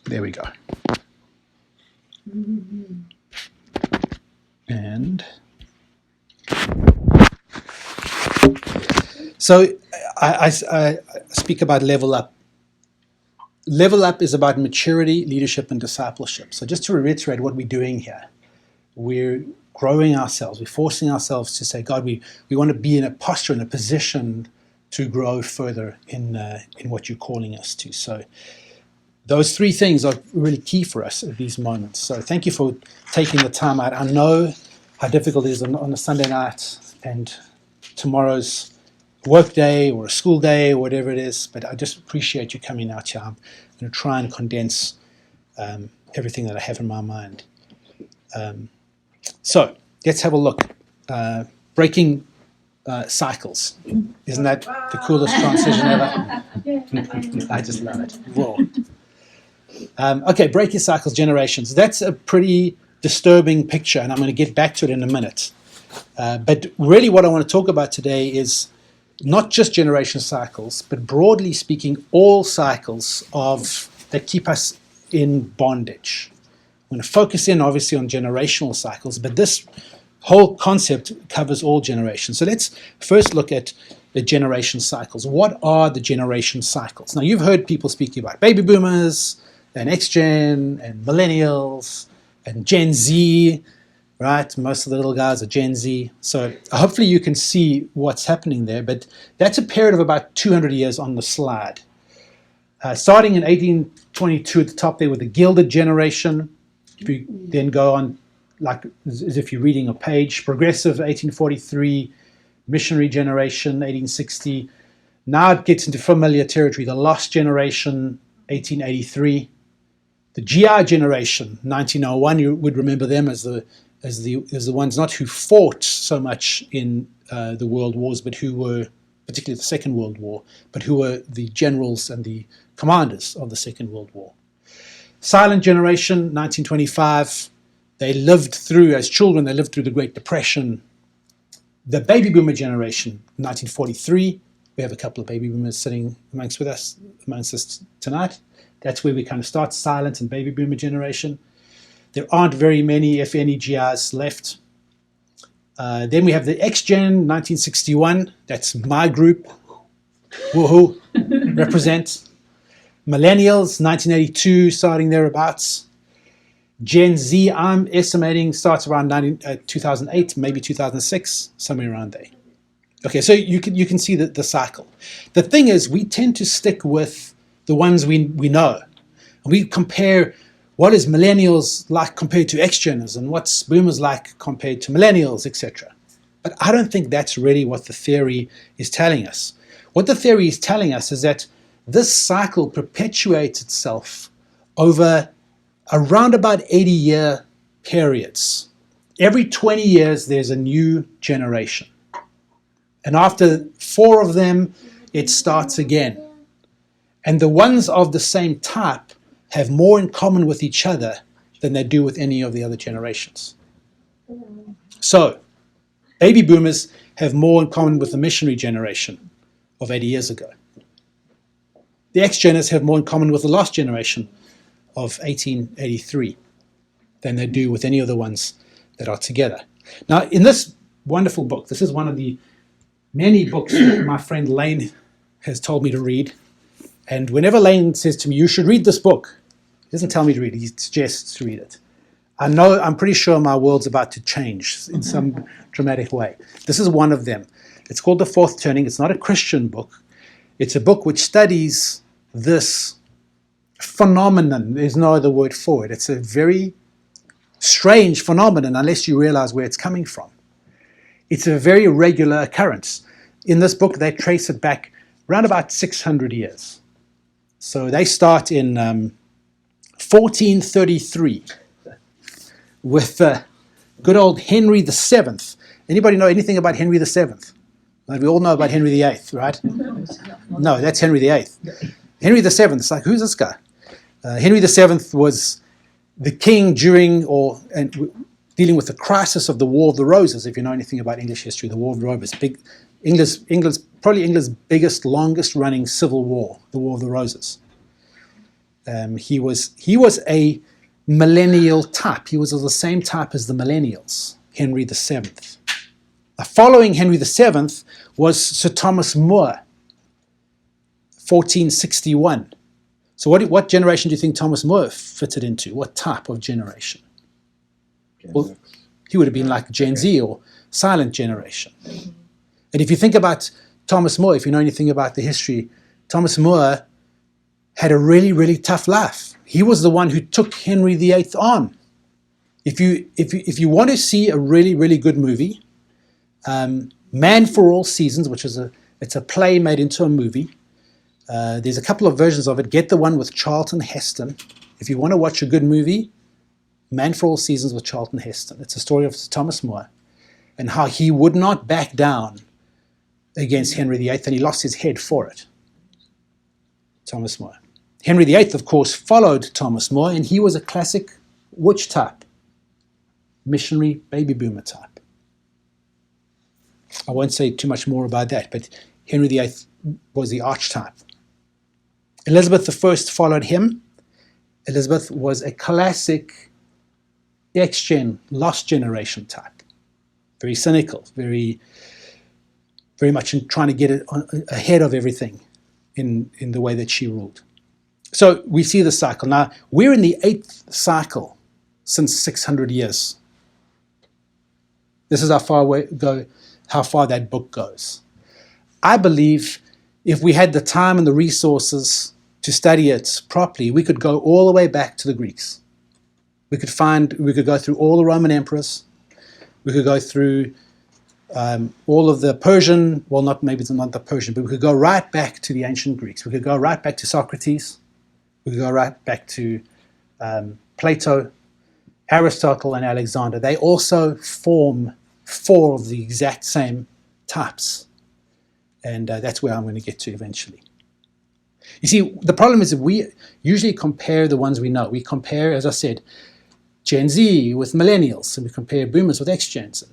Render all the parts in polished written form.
There we go. And so I speak about Level Up. Level Up is about maturity, leadership, and discipleship. So just to reiterate what we're doing here, we're growing ourselves. We're forcing ourselves to say, God, we want to be in a posture, in a position to grow further in what you're calling us to. So those three things are really key for us at these moments. So thank you for taking the time out. I know how difficult it is on a Sunday night and tomorrow's work day or a school day or whatever it is, but I just appreciate you coming out here. I'm going to try and condense everything that I have in my mind. So let's have a look. Breaking cycles. Isn't that the coolest transition ever? I just love it. Whoa. Okay, breaking cycles, generations. That's a pretty disturbing picture, and I'm going to get back to it in a minute. But really what I want to talk about today is not just generation cycles, but broadly speaking, all cycles that keep us in bondage. I'm going to focus in, obviously, on generational cycles, but this whole concept covers all generations. So let's first look at the generation cycles. What are the generation cycles? Now, you've heard people speaking about baby boomers, and X-Gen, and millennials, and Gen Z, right? Most of the little guys are Gen Z. So hopefully you can see what's happening there, but that's a period of about 200 years on the slide. Starting in 1822 at the top there with the Gilded Generation. If you then go on, like as if you're reading a page, Progressive 1843, Missionary Generation 1860. Now it gets into familiar territory, the Lost Generation 1883. The GI Generation 1901, you would remember them as the ones not who fought so much in the world wars, but who were, particularly the Second World War, but who were the generals and the commanders of the Second World War. Silent Generation 1925, they lived through, as children, they lived through the Great Depression. The Baby Boomer Generation 1943, we have a couple of baby boomers sitting amongst us tonight. That's where we kind of start, silent and baby boomer generation. There aren't very many, if any, GIs left. Then we have the X-Gen 1961. That's my group. Woohoo! Represent. Millennials 1982, starting thereabouts. Gen Z, I'm estimating, starts around 2008, maybe 2006, somewhere around there. Okay, so you can see the cycle. The thing is, we tend to stick with the ones we know. And we compare what is millennials like compared to X-Geners and what's boomers like compared to millennials, etc. But I don't think that's really what the theory is telling us. What the theory is telling us is that this cycle perpetuates itself over around about 80-year periods. Every 20 years, there's a new generation. And after 4 of them, it starts again. And the ones of the same type have more in common with each other than they do with any of the other generations. So, baby boomers have more in common with the missionary generation of 80 years ago. The X-Geners have more in common with the last generation of 1883 than they do with any of the ones that are together. Now, in this wonderful book, this is one of the many books that my friend Lane has told me to read. And whenever Lane says to me, you should read this book, he doesn't tell me to read it, he suggests to read it. I'm pretty sure my world's about to change in some dramatic way. This is one of them. It's called The Fourth Turning. It's not a Christian book. It's a book which studies this phenomenon. There's no other word for it. It's a very strange phenomenon unless you realize where it's coming from. It's a very regular occurrence. In this book, they trace it back around about 600 years. So they start in 1433 with good old Henry VII. Anybody know anything about Henry VII? Like we all know about Henry VIII, right? No, that's Henry VIII. Henry VII, it's like, who's this guy? Henry VII was the king during dealing with the crisis of the War of the Roses. If you know anything about English history, the War of the Roses, probably England's biggest, longest running civil war, the War of the Roses. He was a millennial type. He was of the same type as the millennials, Henry VII. Following Henry VII was Sir Thomas More, 1461. So what generation do you think Thomas More fitted into? What type of generation? Well, he would have been like Gen Z or silent generation. And if you think about Thomas More, if you know anything about the history, Thomas More had a really, really tough life. He was the one who took Henry VIII on. If you want to see a really, really good movie, Man for All Seasons, which is it's a play made into a movie. There's a couple of versions of it. Get the one with Charlton Heston. If you want to watch a good movie, Man for All Seasons with Charlton Heston. It's a story of Thomas More and how he would not back down against Henry VIII, and he lost his head for it. Thomas More. Henry VIII, of course, followed Thomas More, and he was a classic which type? Missionary baby boomer type. I won't say too much more about that, but Henry VIII was the archetype. Elizabeth I followed him. Elizabeth was a classic X-gen, lost generation type. Very cynical, very much in trying to get it ahead of everything in the way that she ruled. So we see the cycle. Now, we're in the 8th cycle since 600 years. This is how far that book goes. I believe if we had the time and the resources to study it properly, we could go all the way back to the Greeks. We could go through all the Roman emperors. We could go through all of the Persian, well, maybe it's not the Persian, but we could go right back to the ancient Greeks. We could go right back to Socrates. We could go right back to Plato, Aristotle, and Alexander. They also form 4 of the exact same types. And that's where I'm going to get to eventually. You see, the problem is that we usually compare the ones we know. We compare, as I said, Gen Z with millennials, and we compare boomers with X-gens,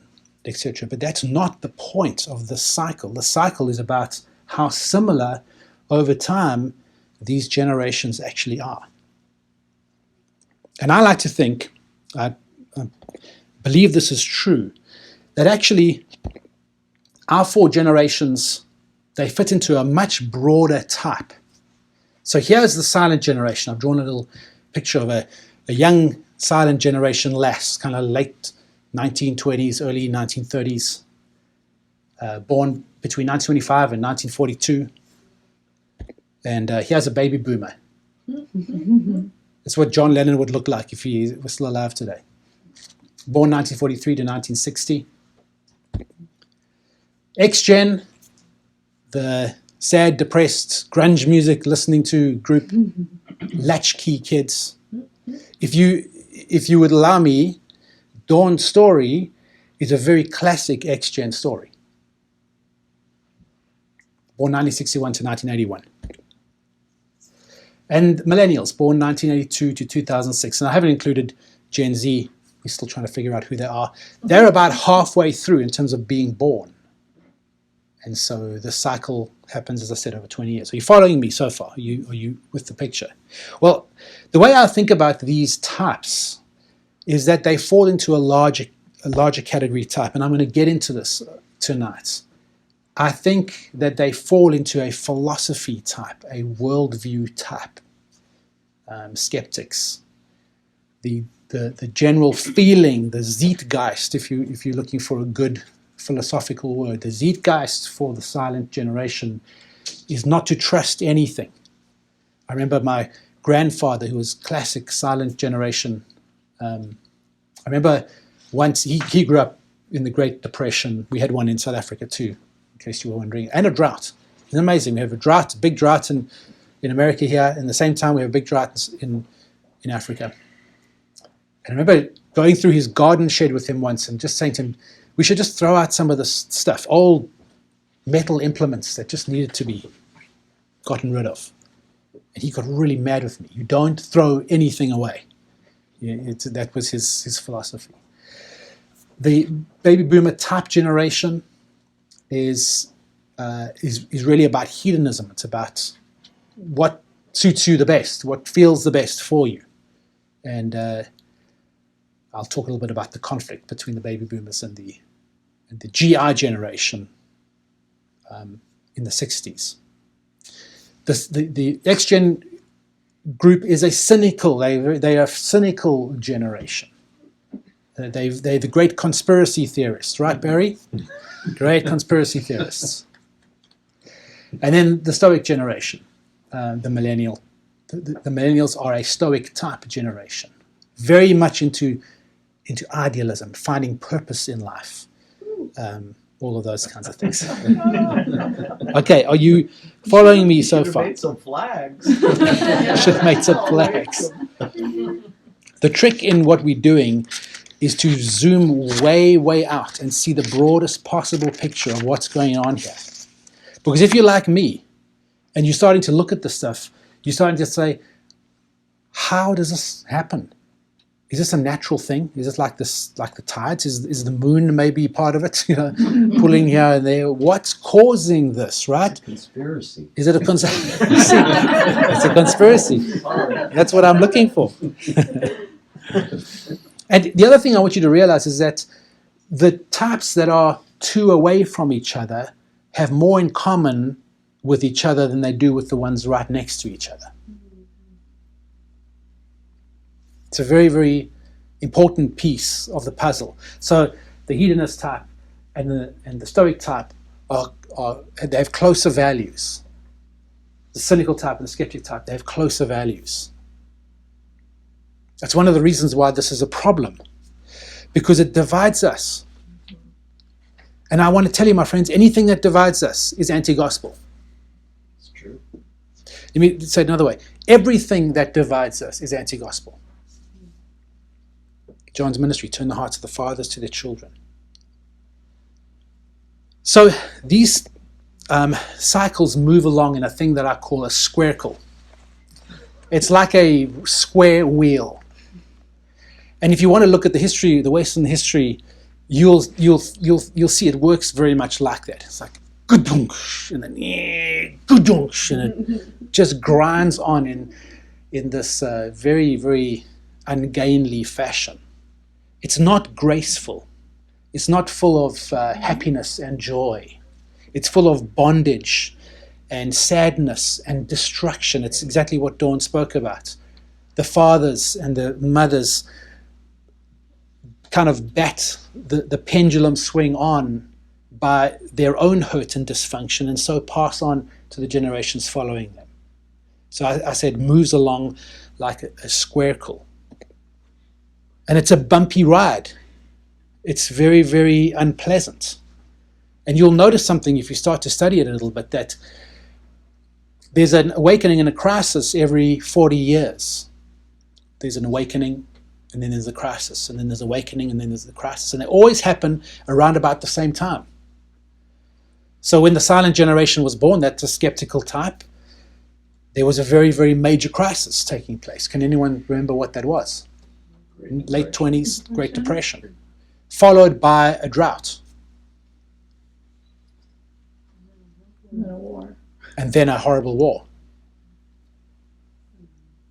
etc. But that's not the point of the cycle. The cycle is about how similar over time these generations actually are. And I like to think, I believe this is true, that actually our 4 generations, they fit into a much broader type. So here's the silent generation. I've drawn a little picture of a young silent generation lass, kind of late 1920s, early 1930s, born between 1925 and 1942. And here's a baby boomer. It's what John Lennon would look like if he was still alive today. Born 1943 to 1960. X-Gen, the sad, depressed, grunge music listening to group, latchkey kids. If you would allow me, Dawn's story is a very classic X-Gen story. Born 1961 to 1981. And millennials, born 1982 to 2006. And I haven't included Gen Z. We're still trying to figure out who they are. They're about halfway through in terms of being born. And so the cycle happens, as I said, over 20 years. Are you following me so far? Are you with the picture? Well, the way I think about these types is that they fall into a larger category type. And I'm going to get into this tonight. I think that they fall into a philosophy type, a worldview type. Skeptics. The general feeling, the Zeitgeist, if you're looking for a good philosophical word, the Zeitgeist for the silent generation is not to trust anything. I remember my grandfather, who was classic silent generation. I remember once he grew up in the Great Depression. We had one in South Africa too, in case you were wondering, and a drought. It's amazing. We have a drought, a big drought in America here. In the same time, we have a big drought in Africa. And I remember going through his garden shed with him once and just saying to him, we should just throw out some of this stuff, old metal implements that just needed to be gotten rid of. And he got really mad with me. You don't throw anything away. That was his philosophy. The baby boomer type generation is really about hedonism. It's about what suits you the best, what feels the best for you. And I'll talk a little bit about the conflict between the baby boomers and the GI generation in the 60s. The X-Gen group is a cynical, they are a cynical generation. They're the great conspiracy theorists, right, Barry? Great conspiracy theorists. And then the Stoic generation, the millennial. The millennials are a Stoic type generation, very much into idealism, finding purpose in life, all of those kinds of things. Okay, are you following me so far? Made some flags. Should have made some flags. The trick in what we're doing is to zoom way, way out and see the broadest possible picture of what's going on here. Because if you're like me, and you're starting to look at this stuff, you're starting to say, how does this happen? Is this a natural thing? Is this like the tides? Is the moon maybe part of it? Pulling here and there. What's causing this, right? Conspiracy. Is it a conspiracy? It's a conspiracy. That's what I'm looking for. And the other thing I want you to realize is that the types that are two away from each other have more in common with each other than they do with the ones right next to each other. It's a very, very important piece of the puzzle. So the hedonist type and the Stoic type they have closer values. The cynical type and the skeptic type, they have closer values. That's one of the reasons why this is a problem, because it divides us. And I want to tell you, my friends, anything that divides us is anti-gospel. It's true. Let me say it another way. Everything that divides us is anti-gospel. John's ministry, turn the hearts of the fathers to their children. So these cycles move along in a thing that I call a squircle. It's like a square wheel. And if you want to look at the history, the Western history, you'll see it works very much like that. It's like gudunch, and then gudunch, and it just grinds on in this very, very ungainly fashion. It's not graceful. It's not full of happiness and joy. It's full of bondage and sadness and destruction. It's exactly what Dawn spoke about. The fathers and the mothers kind of bat the pendulum swing on by their own hurt and dysfunction, and so pass on to the generations following them. So I said moves along like a squircle. And it's a bumpy ride. It's very, very unpleasant. And you'll notice something if you start to study it a little bit, that there's an awakening and a crisis every 40 years. There's an awakening, and then there's a crisis, and then there's awakening, and then there's the crisis. And they always happen around about the same time. So when the silent generation was born, that's a skeptical type, there was a very, very major crisis taking place. Can anyone remember what that was? Late 20s, Great Depression, followed by a drought. And then a horrible war.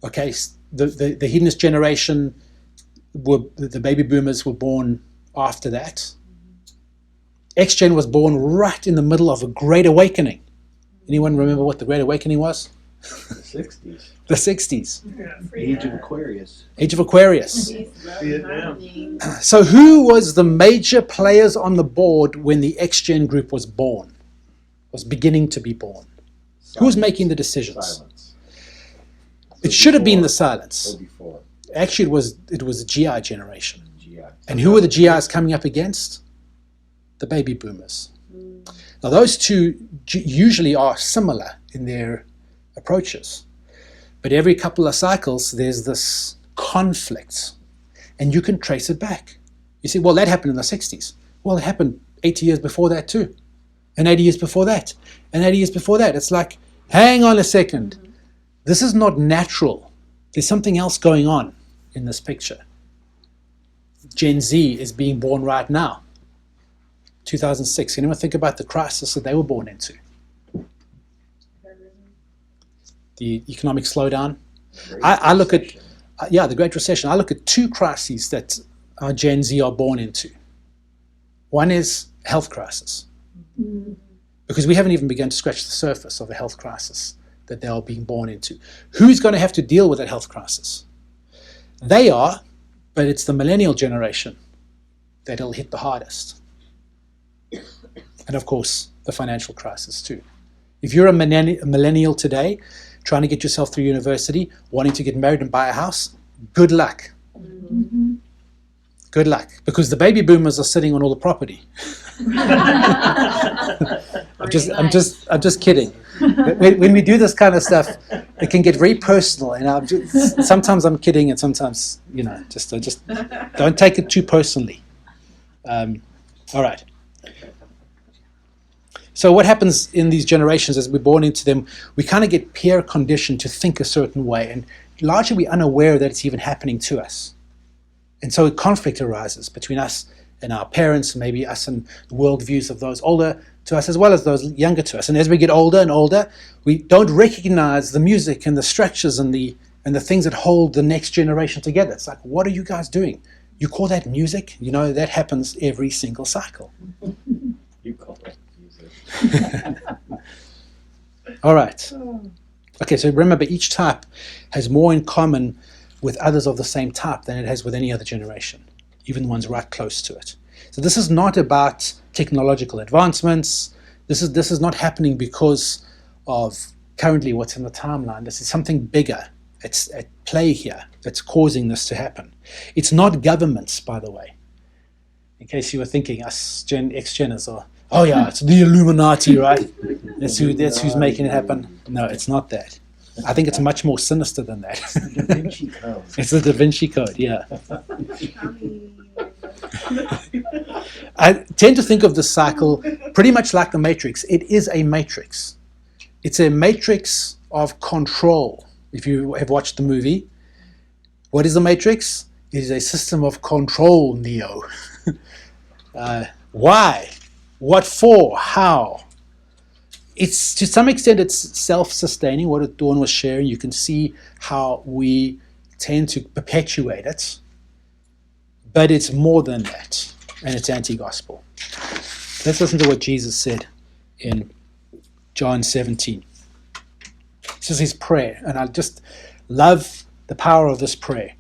Okay, the hedonist generation, the baby boomers were born after that. X-Gen was born right in the middle of a Great Awakening. Anyone remember what the Great Awakening was? The 60s. The 60s. Age of Aquarius. Age of Aquarius. Vietnam. So who was the major players on the board when the X-Gen group was born? Was beginning to be born? Who was making the decisions? Silence. It should have been the silence. Or before. Actually, it was a GI generation. GI. And who were the GIs coming up against? The baby boomers. Now those two usually are similar in their approaches. But every couple of cycles, there's this conflict. And you can trace it back. You say, well, that happened in the 60s. Well, it happened 80 years before that too. And 80 years before that. And 80 years before that. It's like, hang on a second. This is not natural. There's something else going on in this picture. Gen Z is being born right now. 2006. Can anyone think about the crisis that they were born into? the economic slowdown. Great I look at, recession. the Great Recession. I look at two crises that our Gen Z are born into. One is health crisis, because we haven't even begun to scratch the surface of the health crisis that they are being born into. Who's going to have to deal with that health crisis? They are, but it's the millennial generation that it'll hit the hardest. And of course, the financial crisis too. If you're a millennial today, trying to get yourself through university, wanting to get married and buy a house, good luck. Good luck, because the baby boomers are sitting on all the property. I'm just kidding. When we do this kind of stuff, it can get very personal, and sometimes I'm kidding, and sometimes just don't take it too personally. All right. So what happens in these generations as we're born into them, we kind of get peer conditioned to think a certain way, and largely we're unaware that it's even happening to us. And so a conflict arises between us and our parents, maybe us and the worldviews of those older to us as well as those younger to us. And as we get older and older, we don't recognize the music and the structures and the things that hold the next generation together. It's like, what are you guys doing? You call that music? That happens every single cycle. You call it music. All right. Okay, so remember, each type has more in common with others of the same type than it has with any other generation, even the ones right close to it. So this is not about technological advancements. This is not happening because of currently what's in the timeline. This is something bigger. It's at play here that's causing this to happen. It's not governments, by the way. In case you were thinking us X-Geners are, oh yeah, it's the Illuminati, right? That's who's making it happen. No, it's not that. I think it's much more sinister than that. The Da Vinci Code. It's the Da Vinci Code, yeah. I tend to think of the cycle pretty much like the Matrix. It is a matrix. It's a matrix of control. If you have watched the movie, what is the Matrix? It is a system of control, Neo. Why? What for? How? It's to some extent it's self-sustaining. What Dawn was sharing, you can see how we tend to perpetuate it, but it's more than that, and it's anti-gospel. Let's listen to what Jesus said in John 17. This is his prayer, and I just love the power of this prayer.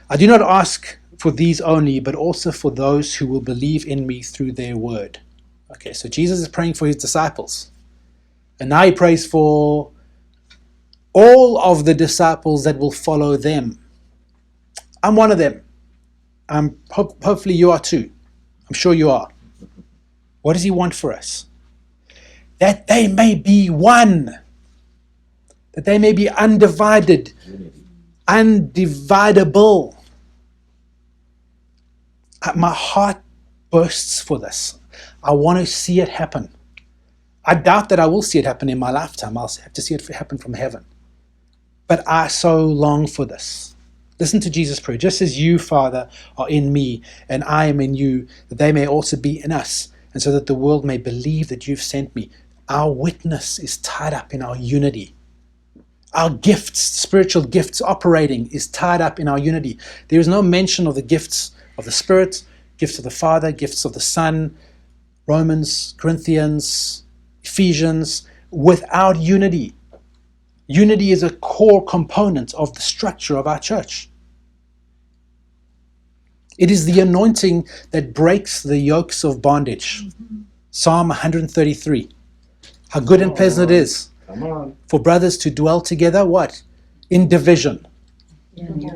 I do not ask for these only, but also for those who will believe in me through their word. Okay, so Jesus is praying for his disciples. And now he prays for all of the disciples that will follow them. I'm one of them. Hopefully you are too. I'm sure you are. What does he want for us? That they may be one. That they may be undivided, undividable. My heart bursts for this. I want to see it happen. I doubt that I will see it happen in my lifetime. I'll have to see it happen from heaven. But I so long for this. Listen to Jesus' prayer. Just as you, Father, are in me and I am in you, that they may also be in us, and so that the world may believe that you've sent me. Our witness is tied up in our unity. Our gifts, spiritual gifts operating, is tied up in our unity. There is no mention of the gifts of the Spirit, gifts of the Father, gifts of the Son, Romans, Corinthians, Ephesians, without unity. Unity is a core component of the structure of our church. It is the anointing that breaks the yokes of bondage. Psalm 133. How good and pleasant it is for brothers to dwell together, what? In division.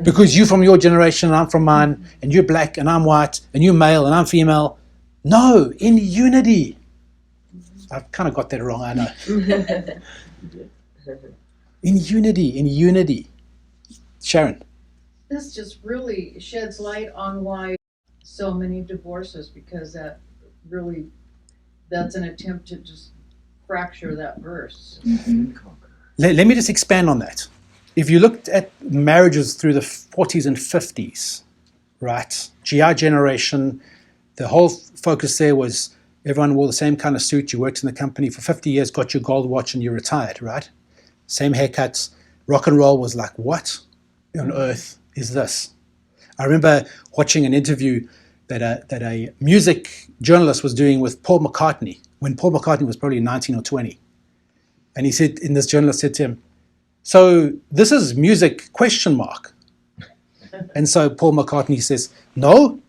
Because you from your generation and I'm from mine, and you're black and I'm white, and you're male and I'm female. No, in unity. I've kind of got that wrong, I know. In unity. Sharon. This just really sheds light on why so many divorces, because that's an attempt to just fracture that verse. Let me just expand on that. If you looked at marriages through the 40s and 50s, right, GI generation, the whole focus there was everyone wore the same kind of suit. You worked in the company for 50 years, got your gold watch, and you retired, right? Same haircuts. rock and roll was like, what on earth is this? I remember watching an interview that a music journalist was doing with Paul McCartney when Paul McCartney was probably 19 or 20. And he said, and this journalist said to him, so this is music question mark. And so Paul McCartney says, no,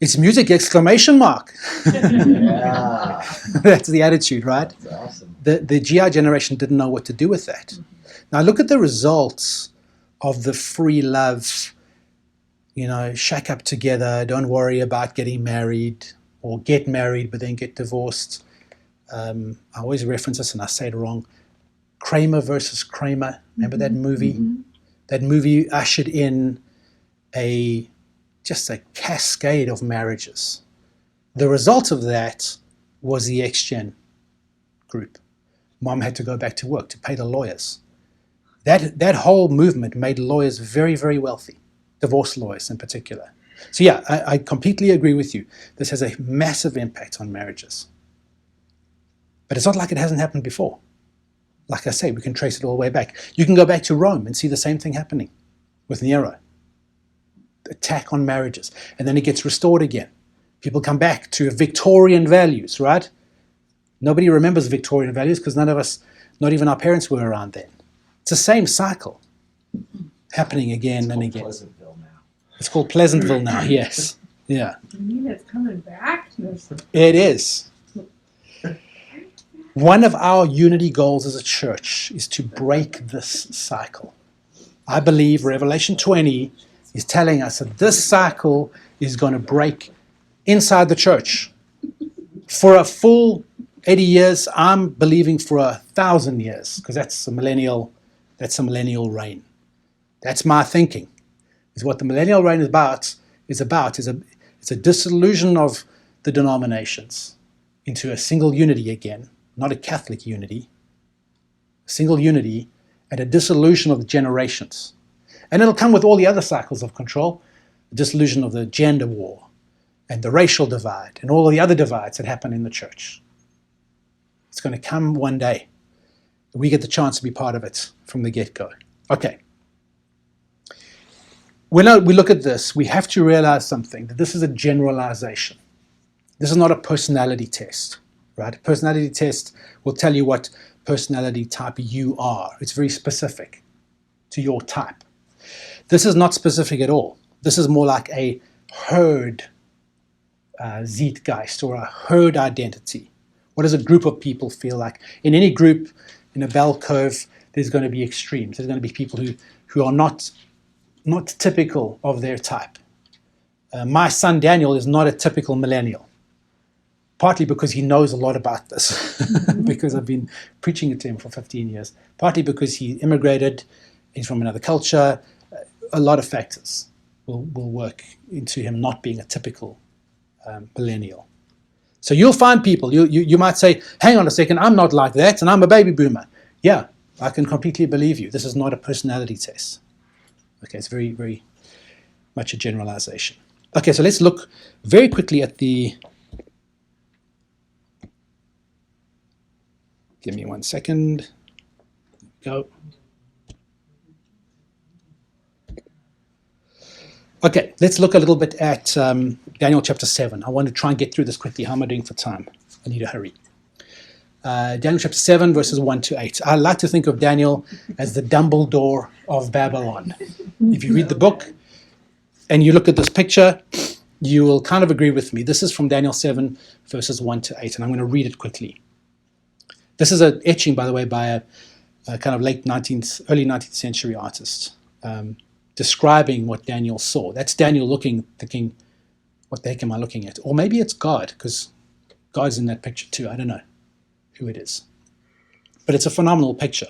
it's music exclamation mark. Yeah. That's the attitude, right? That's awesome. The GI generation didn't know what to do with that. Now look at the results of the free love, shack up together, don't worry about getting married, or get married but then get divorced. I always reference this and I say it wrong. Kramer versus Kramer. Remember that movie? Mm-hmm. That movie ushered in just a cascade of marriages. The result of that was the X-Gen group. Mom had to go back to work to pay the lawyers. That whole movement made lawyers very, very wealthy, divorce lawyers in particular. So yeah, I completely agree with you. This has a massive impact on marriages. But it's not like it hasn't happened before. Like I say, we can trace it all the way back. You can go back to Rome and see the same thing happening with Nero. Attack on marriages. And then it gets restored again. People come back to Victorian values, right? Nobody remembers Victorian values because none of us, not even our parents, were around then. It's the same cycle happening again and again. Pleasantville now. It's called Pleasantville now, yes. Yeah. You mean it's coming back? It is. One of our unity goals as a church is to break this cycle. I believe Revelation 20 is telling us that this cycle is going to break inside the church. For a full 80 years, I'm believing for 1,000 years, because that's a millennial reign. That's my thinking. Is what the millennial reign is about. It's a dissolution of the denominations into a single unity again, not a Catholic unity, a single unity, and a dissolution of the generations. And it'll come with all the other cycles of control, the dissolution of the gender war and the racial divide and all of the other divides that happen in the church. It's going to come one day. We get the chance to be part of it from the get-go. Okay. When we look at this, we have to realize something, that this is a generalization. This is not a personality test, right? A personality test will tell you what personality type you are. It's very specific to your type. This is not specific at all. This is more like a herd Zeitgeist or a herd identity. What does a group of people feel like? In any group, in a bell curve, there's going to be extremes. There's going to be people who are not typical of their type. My son Daniel is not a typical millennial, partly because he knows a lot about this, because I've been preaching it to him for 15 years, partly because he immigrated, he's from another culture. A lot of factors will work into him not being a typical millennial. So you'll find people, you might say, hang on a second, I'm not like that, and I'm a baby boomer. Yeah, I can completely believe you. This is not a personality test. Okay, it's very, very much a generalization. Okay, so let's look very quickly at the... Give me 1 second. Go. Okay, let's look a little bit at Daniel chapter 7. I want to try and get through this quickly. How am I doing for time? I need to hurry. Daniel chapter 7, verses 1 to 8. I like to think of Daniel as the Dumbledore of Babylon. If you read the book and you look at this picture, you will kind of agree with me. This is from Daniel 7, verses 1 to 8, and I'm going to read it quickly. This is an etching, by the way, by a kind of early 19th century artist, describing what Daniel saw. That's Daniel thinking, what the heck am I looking at? Or maybe it's God, because God's in that picture too. I don't know who it is. But it's a phenomenal picture.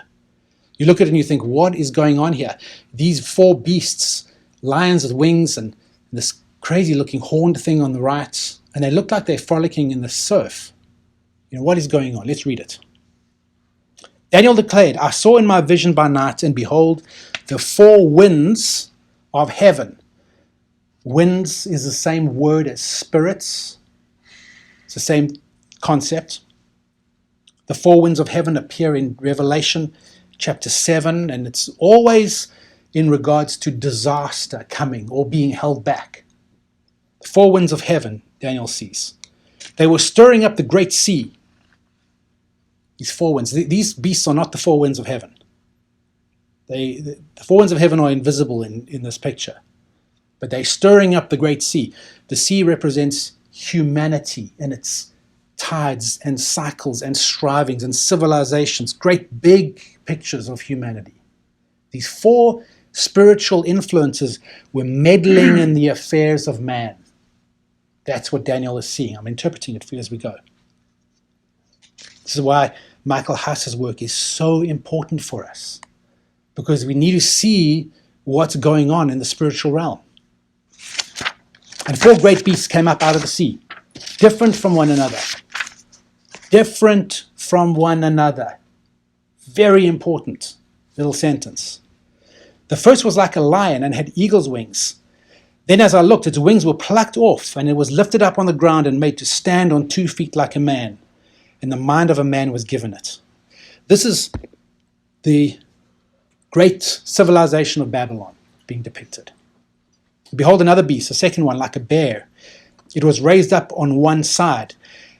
You look at it and you think, what is going on here? These four beasts, lions with wings and this crazy looking horned thing on the right, and they look like they're frolicking in the surf. What is going on? Let's read it. Daniel declared, I saw in my vision by night, and behold, the four winds of heaven. Winds is the same word as spirits. It's the same concept. The four winds of heaven appear in Revelation chapter 7, and it's always in regards to disaster coming or being held back. The four winds of heaven, Daniel sees. They were stirring up the great sea. These four winds. These beasts are not the four winds of heaven. The four winds of heaven are invisible in this picture. But they're stirring up the great sea. The sea represents humanity and its tides and cycles and strivings and civilizations, great big pictures of humanity. These four spiritual influences were meddling in the affairs of man. That's what Daniel is seeing. I'm interpreting it for you as we go. This is why Michael Huss's work is so important for us, because we need to see what's going on in the spiritual realm. And four great beasts came up out of the sea, different from one another. Different from one another. Very important little sentence. The first was like a lion and had eagle's wings. Then as I looked, its wings were plucked off, and it was lifted up on the ground and made to stand on 2 feet like a man. And the mind of a man was given it. This is the great civilization of Babylon being depicted. Behold, another beast, a second one, like a bear. It was raised up on one side.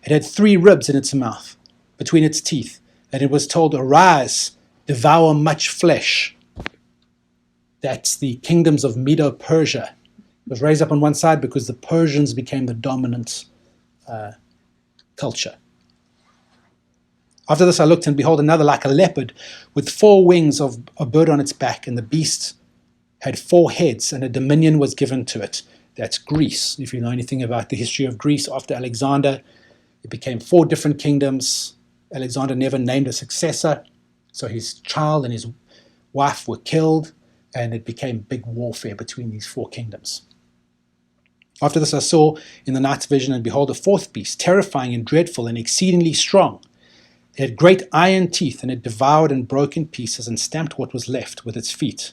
It had 3 ribs in its mouth, between its teeth, and it was told, arise, devour much flesh. That's the kingdoms of Medo-Persia. It was raised up on one side because the Persians became the dominant culture. After this I looked, and behold, another like a leopard, with 4 wings of a bird on its back, and the beast had 4 heads, and a dominion was given to it. That's Greece. If you know anything about the history of Greece, after Alexander, it became 4 different kingdoms. Alexander never named a successor, so his child and his wife were killed, and it became big warfare between these 4 kingdoms. After this I saw in the night's vision, and behold, a 4th beast, terrifying and dreadful and exceedingly strong. It had great iron teeth, and it devoured and broke in pieces and stamped what was left with its feet.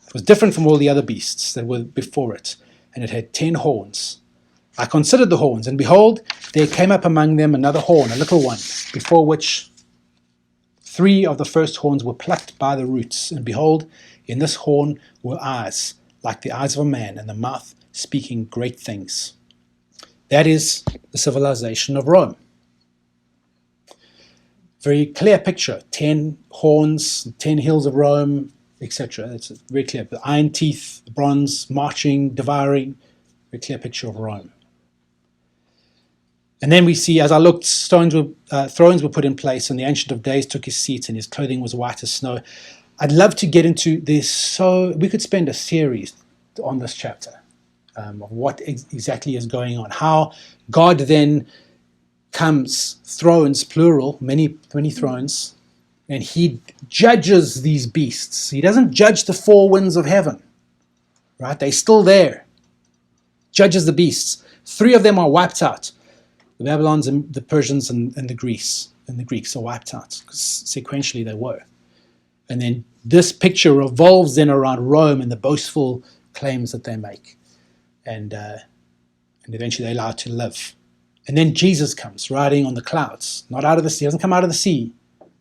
It was different from all the other beasts that were before it, and it had 10 horns. I considered the horns, and behold, there came up among them another horn, a little one, before which 3 of the first horns were plucked by the roots. And behold, in this horn were eyes, like the eyes of a man, and the mouth speaking great things. That is the civilization of Rome. Very clear picture. 10 horns, 10 hills of Rome, etc. It's very clear. The iron teeth, bronze, marching, devouring. Very clear picture of Rome. And then we see, as I looked, thrones were put in place, and the Ancient of Days took his seat, and his clothing was white as snow. I'd love to get into this. We could spend a series on this chapter of what exactly is going on. How God then comes, thrones, plural, many thrones, and he judges these beasts. He doesn't judge the 4 winds of heaven, right? They're still there. Judges the beasts. 3 of them are wiped out. The Babylons and the Persians and the Greeks are wiped out, because sequentially they were. And then this picture revolves then around Rome and the boastful claims that they make. And eventually they're allowed to live. And then Jesus comes riding on the clouds, not out of the sea. He doesn't come out of the sea.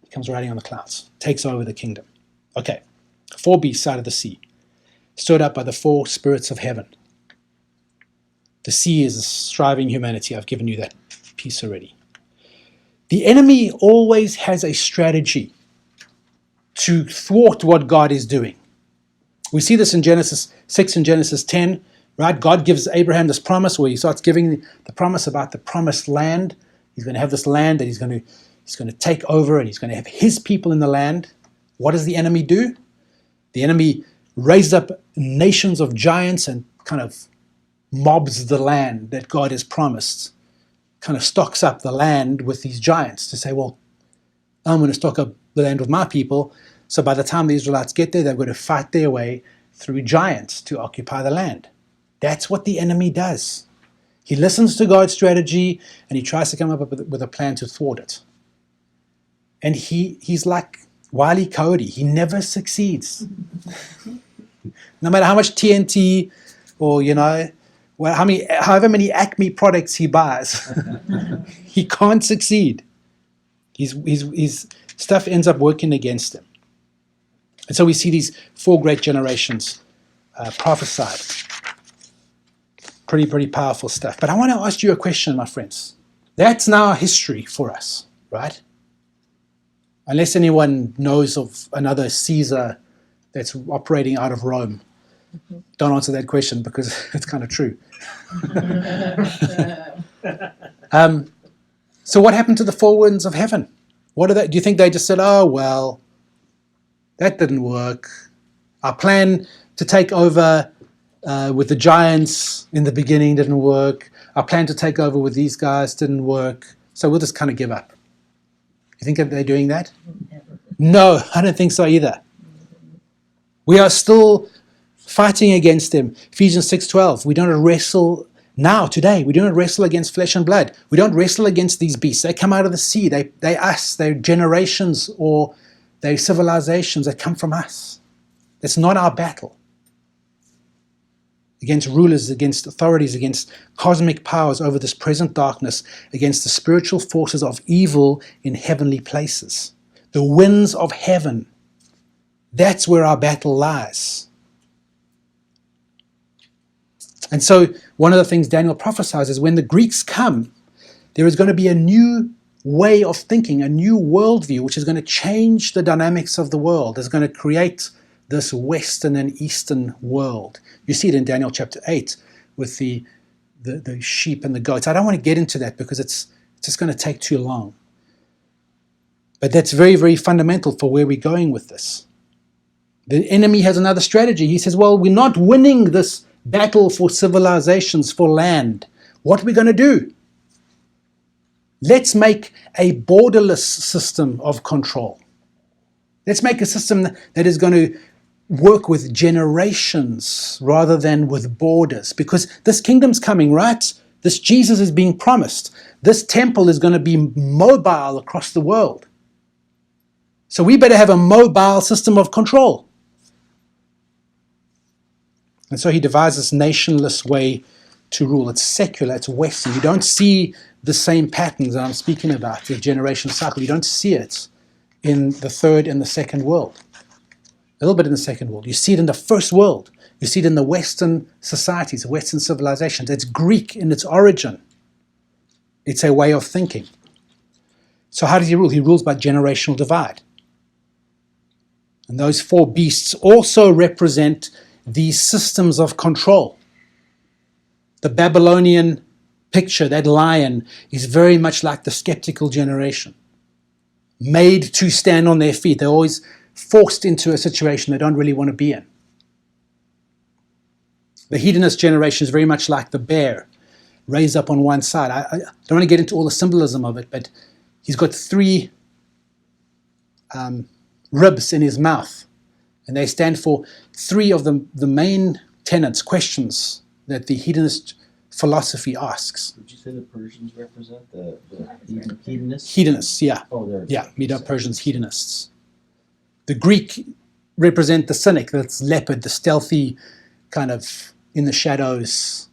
He comes riding on the clouds, takes over the kingdom. Okay, 4 beasts out of the sea, stirred up by the 4 spirits of heaven. The sea is a striving humanity. I've given you that piece already. The enemy always has a strategy to thwart what God is doing. We see this in Genesis 6 and Genesis 10. Right? God gives Abraham this promise where he starts giving the promise about the promised land. He's going to have this land that he's going to take over, and he's going to have his people in the land. What does the enemy do? The enemy raises up nations of giants and kind of mobs the land that God has promised, kind of stocks up the land with these giants to say, well, I'm going to stock up the land with my people, so by the time the Israelites get there, they're going to fight their way through giants to occupy the land. That's what the enemy does. He listens to God's strategy, and he tries to come up with a plan to thwart it. And he's like Wile E. Coyote. He never succeeds. No matter how much TNT or, however many Acme products he buys, he can't succeed. His stuff ends up working against him. And so we see these 4 great generations prophesied. Pretty powerful stuff. But I want to ask you a question, my friends. That's now history for us, right? Unless anyone knows of another Caesar that's operating out of Rome. Don't answer that question because it's kind of true. So what happened to the 4 winds of heaven? What are they? Do you think they just said, oh, well, that didn't work. Our plan to take over with the giants in the beginning didn't work. Our plan to take over with these guys didn't work. So we'll just kind of give up. You think that they're doing that? No, I don't think so either. We are still fighting against them. Ephesians 6:12. We don't wrestle now, today. We don't wrestle against flesh and blood. We don't wrestle against these beasts. They come out of the sea. They're generations or they're civilizations that come from us. It's not our battle. Against rulers, against authorities, against cosmic powers over this present darkness, against the spiritual forces of evil in heavenly places. The winds of heaven. That's where our battle lies. And so one of the things Daniel prophesies is when the Greeks come, there is going to be a new way of thinking, a new worldview, which is going to change the dynamics of the world. It's going to create this Western and Eastern world. You see it in Daniel chapter 8 with the sheep and the goats. I don't want to get into that because it's just going to take too long. But that's very, very fundamental for where we're going with this. The enemy has another strategy. He says, well, we're not winning this battle for civilizations, for land. What are we going to do? Let's make a borderless system of control. Let's make a system that is going to work with generations rather than with borders. Because this kingdom's coming, right? This Jesus is being promised. This temple is going to be mobile across the world. So we better have a mobile system of control. And so he devised this nationless way to rule. It's secular, it's Western. You don't see the same patterns that I'm speaking about, the generation cycle. You don't see it in the third and the second world. A little bit in the second world. You see it in the first world. You see it in the Western societies, Western civilizations. It's Greek in its origin. It's a way of thinking. So how does he rule? He rules by generational divide. And those 4 beasts also represent these systems of control. The Babylonian picture, that lion, is very much like the skeptical generation. Made to stand on their feet. They're always forced into a situation they don't really want to be in. The hedonist generation is very much like the bear, raised up on one side. I don't want to get into all the symbolism of it, but he's got 3 ribs in his mouth. And they stand for 3 of the main tenets, questions that the hedonist philosophy asks. Did you say the Persians represent the hedonists? Hedonists, yeah. Oh, yeah, Medo-Persians, hedonists. The Greek represent the cynic, that's leopard, the stealthy kind of in the shadows.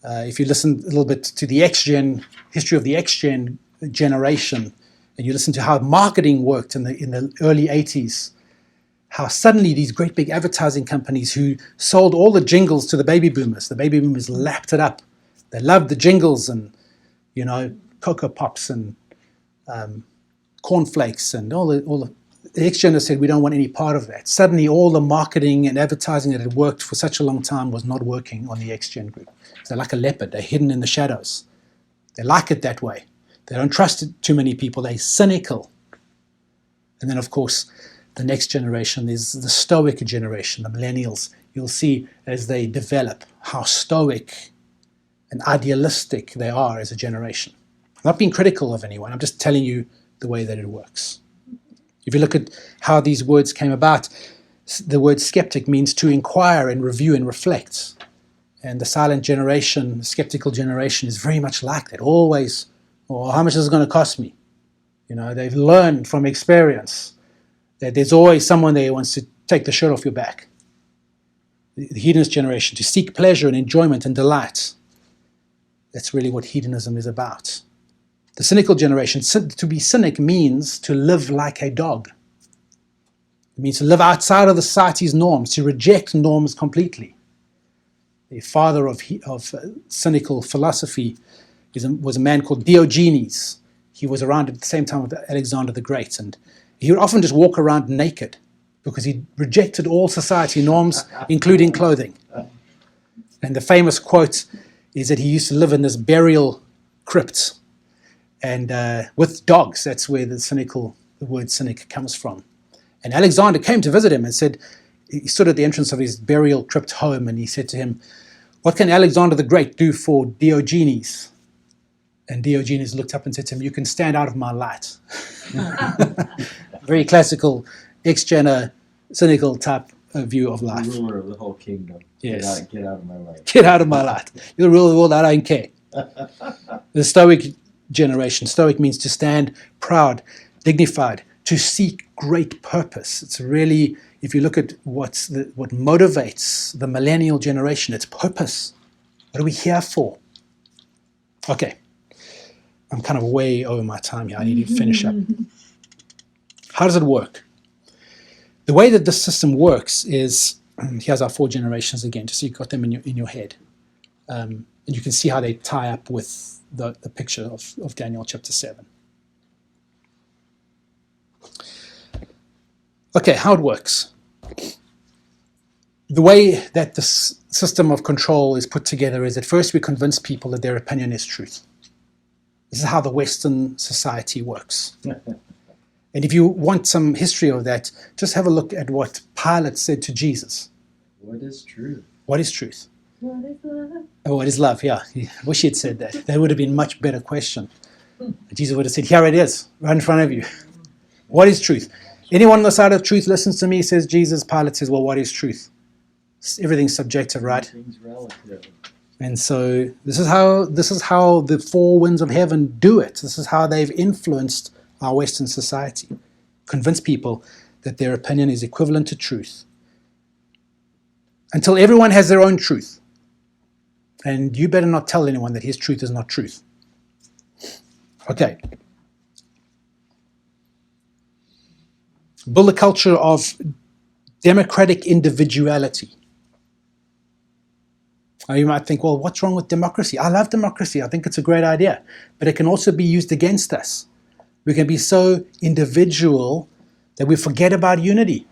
If you listen a little bit to the X-Gen, history of the X-Gen generation, and you listen to how marketing worked in the early 80s, how suddenly these great big advertising companies who sold all the jingles to the baby boomers lapped it up. They loved the jingles and, Cocoa Pops and cornflakes and all the X-Gen said, we don't want any part of that. Suddenly all the marketing and advertising that had worked for such a long time was not working on the X-Gen group. So they're like a leopard. They're hidden in the shadows. They like it that way. They don't trust too many people. They're cynical. And then, of course, the next generation is the stoic generation, the millennials. You'll see as they develop how stoic and idealistic they are as a generation. I'm not being critical of anyone. I'm just telling you the way that it works. If you look at how these words came about, the word skeptic means to inquire and review and reflect. And the silent generation, the skeptical generation, is very much like that. Always, how much is it going to cost me? They've learned from experience that there's always someone there who wants to take the shirt off your back. The hedonist generation, to seek pleasure and enjoyment and delight. That's really what hedonism is about. The cynical generation, to be cynic means to live like a dog. It means to live outside of the society's norms, to reject norms completely. The father of cynical philosophy was a man called Diogenes. He was around at the same time with Alexander the Great, and he would often just walk around naked because he rejected all society norms, including clothing. And the famous quote is that he used to live in this burial crypt and with dogs. That's where the word cynic comes from. And Alexander came to visit him and said, he stood at the entrance of his burial crypt home, and he said to him, "What can Alexander the Great do for Diogenes?" And Diogenes looked up and said to him, "You can stand out of my light." Very classical, ex-Jenner, cynical type of view of life. Ruler of the whole kingdom. Yes. Get out of my life. Get out of my light. You're the ruler of the world, I don't care. The Stoic generation. Stoic means to stand proud, dignified, to seek great purpose. It's really, if you look at what motivates the millennial generation, it's purpose. What are we here for? Okay. I'm kind of way over my time here. I need to finish up. How does it work? The way that this system works is, here's our 4 generations again, just so you've got them in your head. And you can see how they tie up with the picture of Daniel chapter 7. Okay, how it works. The way that this system of control is put together is that first we convince people that their opinion is truth. This is how the Western society works. And if you want some history of that, just have a look at what Pilate said to Jesus. What is truth? What is truth? What is love? Oh, what is love? Yeah, I wish he had said that. That would have been a much better question. Jesus would have said, here it is, right in front of you. What is truth? Anyone on the side of truth listens to me, says Jesus. Pilate says, well, what is truth? Everything's subjective, right? Everything's relative. And so this is how the 4 winds of heaven do it. This is how they've influenced our Western society. Convince people that their opinion is equivalent to truth. Until everyone has their own truth. And you better not tell anyone that his truth is not truth. Okay. Build a culture of democratic individuality. Now you might think, well, what's wrong with democracy? I love democracy. I think it's a great idea. But it can also be used against us. We can be so individual that we forget about unity.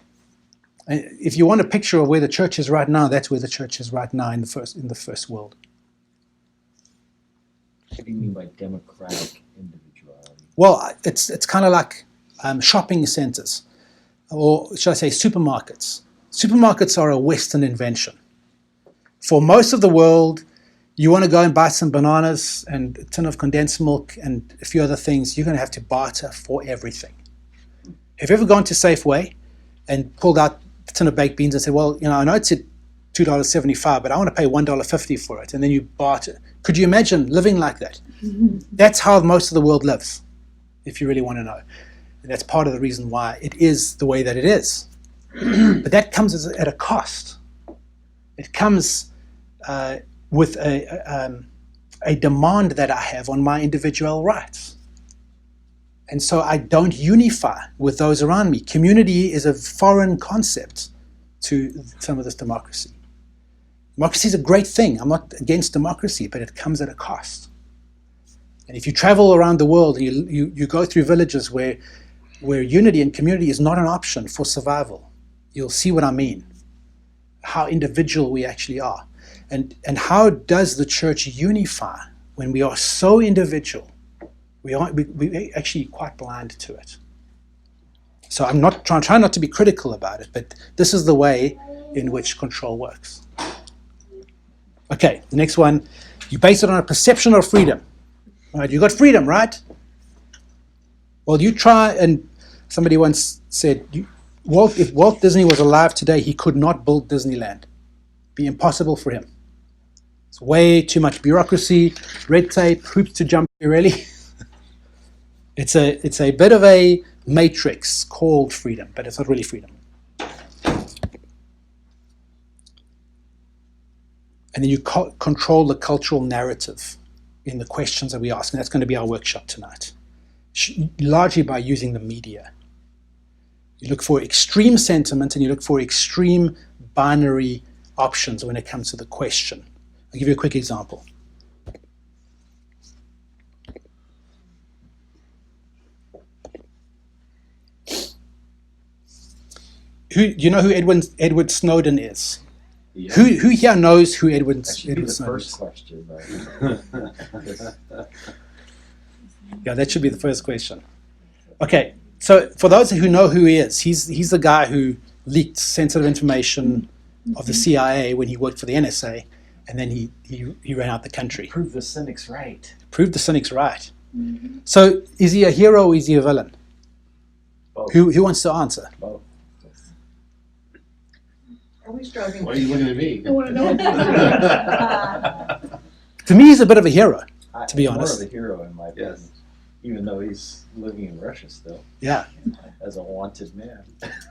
And if you want a picture of where the church is right now, that's where the church is right now in the first world. What do you mean by democratic individuality? Well, it's kind of like shopping centers, or should I say supermarkets. Supermarkets are a Western invention. For most of the world, you want to go and buy some bananas and a tin of condensed milk and a few other things, you're going to have to barter for everything. Have you ever gone to Safeway and pulled out a tin of baked beans and said, well, I know it's at $2.75, but I want to pay $1.50 for it, and then you barter? Could you imagine living like that? That's how most of the world lives, if you really want to know. And that's part of the reason why it is the way that it is. But that comes at a cost. It comes with a demand that I have on my individual rights. And so I don't unify with those around me. Community is a foreign concept to some of this democracy. Democracy is a great thing. I'm not against democracy, but it comes at a cost. And if you travel around the world, you go through villages where unity and community is not an option for survival, you'll see what I mean. How individual we actually are. And how does the church unify when we are so individual? We're actually quite blind to it. So I'm not trying not to be critical about it, but this is the way in which control works. Okay, the next one, you base it on a perception of freedom. All right, you got freedom, right? Well, you try, and somebody once said, if Walt Disney was alive today, he could not build Disneyland. It'd be impossible for him. It's way too much bureaucracy, red tape, hoops to jump through, really. It's a bit of a matrix called freedom, but it's not really freedom. And then you control the cultural narrative in the questions that we ask, and that's going to be our workshop tonight, largely by using the media. You look for extreme sentiment and you look for extreme binary options when it comes to the question. I'll give you a quick example. Do you know who Edward Snowden is? Yeah. Who here knows who Edward That should be the Snowden first is? question. Yeah, that should be the first question. Okay, so for those who know who he is, he's the guy who leaked sensitive information of the CIA when he worked for the NSA, and then he ran out the country. Prove the cynics right. Proved the cynics right. So is he a hero or is he a villain? Both. Who wants to answer? Both. Are we struggling? Why are you looking at me? I want to know. To me, he's a bit of a hero. To be He's honest. more of a hero in my opinion. Yes. Even though he's living in Russia still Yeah, as a wanted man.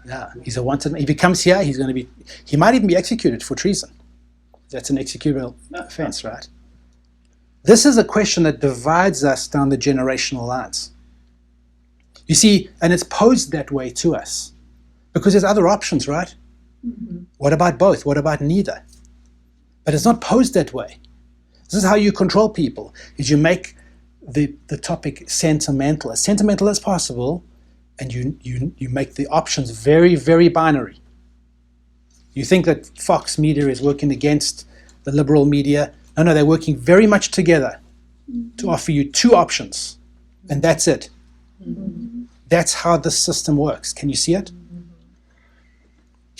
yeah. He's a wanted. He becomes here. He's going to be. He might even be executed for treason. That's an executable offense, right? This is a question that divides us down the generational lines. You see, and it's posed that way to us because there's other options, right? What about both? What about neither? But it's not posed that way. This is how you control people, is you make the topic sentimental as possible, and you make the options very, very binary. You think that Fox Media is working against the liberal media. No, they're working very much together to offer you two options, and that's it. That's how the system works. Can you see it?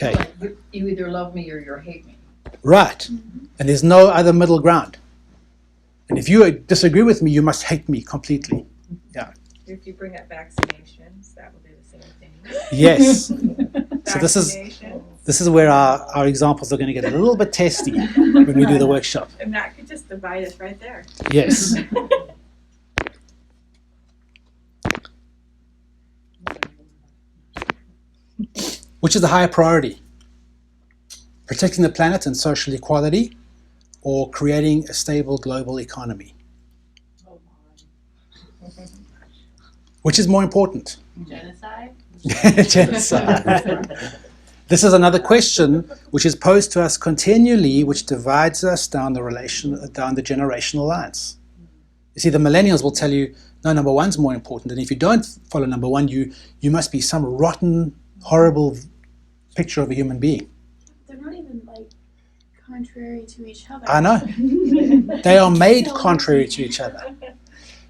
Okay. You either love me or you hate me. Right. And there's no other middle ground. And if you disagree with me, you must hate me completely. If you bring up vaccinations, that will do the same thing. Yes. So Vaccinations. this is where our examples are going to get a little bit testy when we do the workshop. And that could just divide us right there. Yes. Which is the higher priority? Protecting the planet and social equality, or creating a stable global economy? Which is more important? Genocide? Genocide. This is another question which is posed to us continually, which divides us down the generational lines. You see, the millennials will tell you, no, number one's more important, and if you don't follow number one, you must be some rotten, horrible picture of a human being. They're not even like contrary to each other. I know. They are made contrary to each other.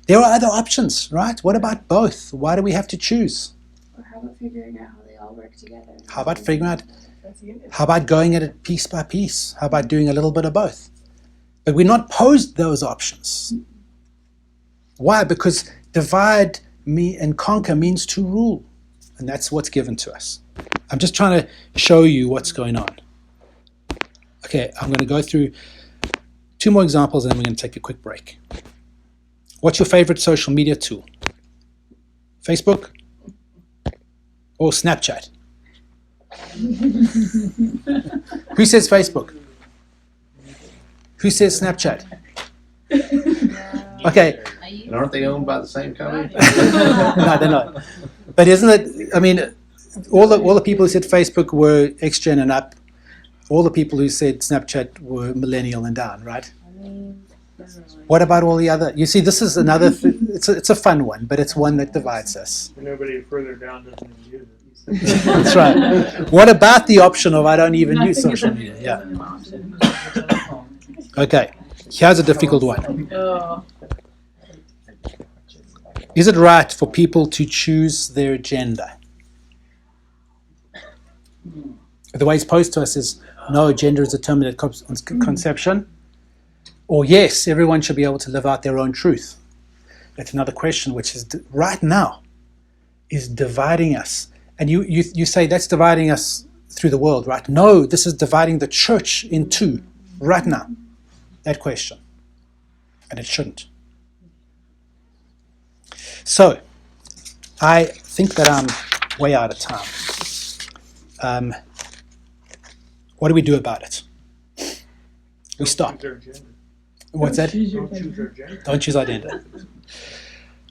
There are other options, right? What about both? Why do we have to choose? Or how about figuring out how they all work together? How about figuring out, That's unity. how about going at it piece by piece? How about doing a little bit of both? But we're not posed those options. Why? Because divide me and conquer means to rule. And that's what's given to us. I'm just trying to show you what's going on. Okay, I'm going to go through two more examples and then we're going to take a quick break. What's your favorite social media tool? Facebook or Snapchat? Who says Facebook? Who says Snapchat? Okay. And aren't they owned by the same company? No, they're not. But isn't it, I mean, all the people who said Facebook were X-Gen and up. All the people who said Snapchat were millennial and down, right? What about all the other? You see, this is another, it's a fun one, but it's one that divides us. Nobody further down doesn't even use it. That's right. What about the option of I don't even use social media? Yeah. Okay, here's a difficult one. Oh, Is it right for people to choose their gender? The way it's posed to us is, no, gender is determined at conception. Or yes, everyone should be able to live out their own truth. That's another question which is right now is dividing us. And you say that's dividing us through the world, right? No, this is dividing the church in two right now. That question. And it shouldn't. So, I think that I'm way out of time. What do we do about it? We stop. Choose their gender. What's that? Don't choose their gender. Don't choose identity.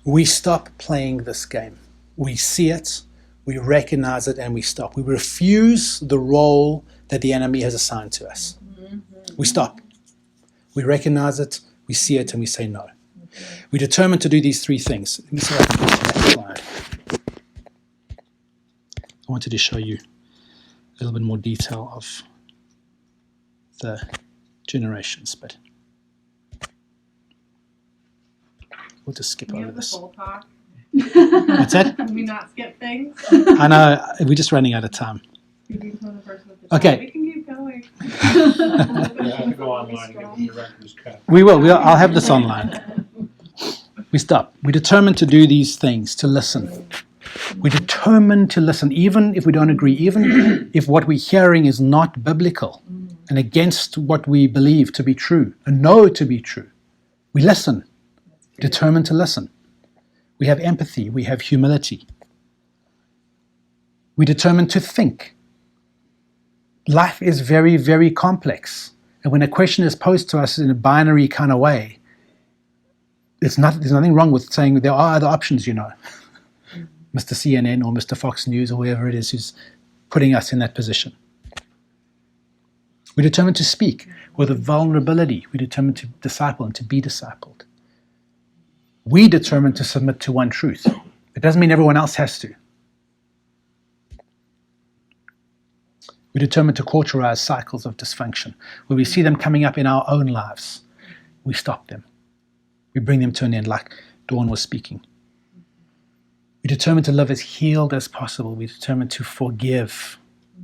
We stop playing this game. We see it. We recognize it and we stop. We refuse the role that the enemy has assigned to us. We stop. We recognize it, we see it, and we say no. We determine to do these three things. Let me see if I can get to that slide. I wanted to show you a little bit more detail of the generations, but we'll just skip Can we over have the this. full talk? What's that? Can we not skip things? I know, we're just running out of time. Speaking from the person with the Okay. job, we can keep going. You have to go online and get the director's cut. I'll have this online. We stop. We determine to do these things, to listen. We determine to listen, even if we don't agree, even if what we're hearing is not biblical and against what we believe to be true and know to be true. We listen, determined to listen. We have empathy, we have humility. We determine to think. Life is very, very complex. And when a question is posed to us in a binary kind of way, there's nothing wrong with saying there are other options, you know. Mr. CNN or Mr. Fox News or whoever it is who's putting us in that position. We determine to speak with a vulnerability. We determine to disciple and to be discipled. We determine to submit to one truth. It doesn't mean everyone else has to. We determine to cauterize cycles of dysfunction. When we see them coming up in our own lives, we stop them. We bring them to an end, like Dawn was speaking. We determine to live as healed as possible. We determine to forgive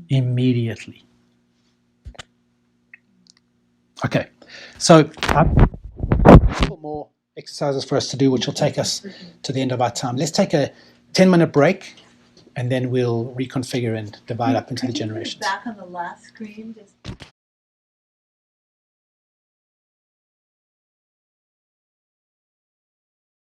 immediately. Okay, so a couple more exercises for us to do, which will take us to the end of our time. Let's take a 10-minute break, and then we'll reconfigure and divide up into the generations. Back on the last screen, just